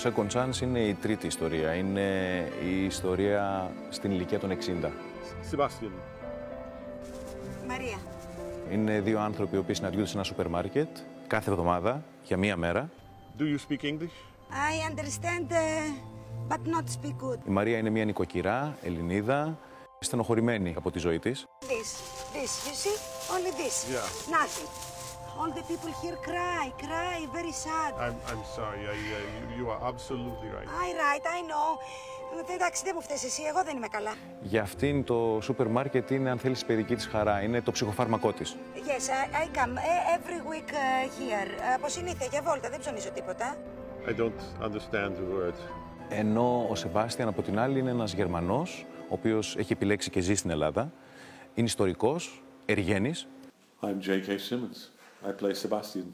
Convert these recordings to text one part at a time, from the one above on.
Second Chance είναι η τρίτη ιστορία. Είναι η ιστορία στην ηλικία των 60. Sebastian. Μαρία. Είναι δύο άνθρωποι οι οποίοι συναντιούνται σε ένα σούπερ μάρκετ κάθε εβδομάδα για μία μέρα. Do you speak English? I understand, but not speak good. Η Μαρία είναι μια νοικοκυρά, Ελληνίδα, στενοχωρημένη από τη ζωή της. This, you see? Only this. Yeah. Nothing. All the people here cry, very sad. I'm sorry. You are absolutely right. I know. Εντάξει, δεν μου φταίς εσύ, εγώ δεν είμαι καλά. Για αυτήν το σούπερ μάρκετ είναι, αν θέλεις, η παιδική της χαρά. Είναι το ψυχοφάρμακό της. Yes, I come every week here. Από συνήθεια, για βόλτα, δεν ψωνίζω τίποτα. I don't understand the word. Ενώ ο Σεβάστιαν, από την άλλη, είναι ένας Γερμανός, ο οποίος έχει επιλέξει και ζει στην Ελλάδα. Είναι ιστορικός, εργένης. I'm J.K. Simmons. I play Sebastian.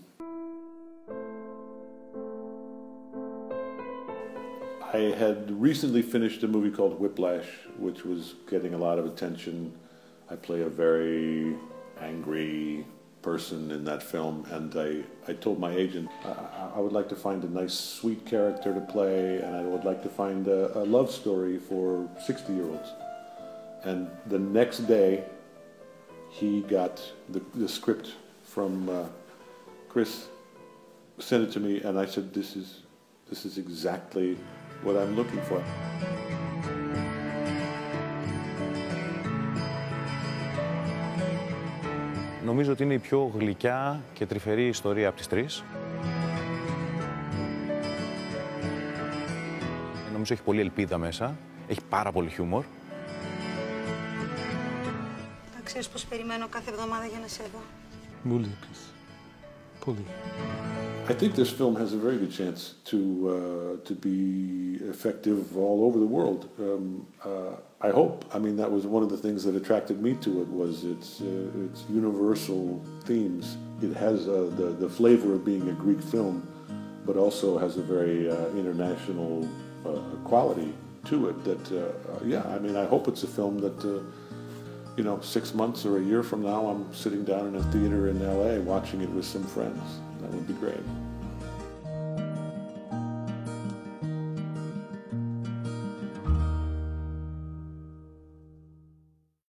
I had recently finished a movie called Whiplash, which was getting a lot of attention. I play a very angry person in that film, and I told my agent I would like to find a nice, sweet character to play, and I would like to find a love story for 60-year-olds. And the next day, he got the script from Chris, sent it to me, and I said, this is exactly what I'm looking for. Νομίζω ότι είναι η πιο γλυκιά και τρυφερή ιστορία από τις τρεις. Νομίζω έχει πολλή ελπίδα μέσα, έχει πάρα πολύ χιούμορ. Θα ξέρεις πως περιμένω κάθε εβδομάδα για να σε δω. Πολύ, please. Πολύ. I think this film has a very good chance to be effective all over the world. I hope. I mean, that was one of the things that attracted me to it, was its universal themes. It has the flavor of being a Greek film, but also has a very international quality to it. That yeah, I mean, I hope it's a film that you know, 6 months or a year from now, I'm sitting down in a theater in LA watching it with some friends. That would be great.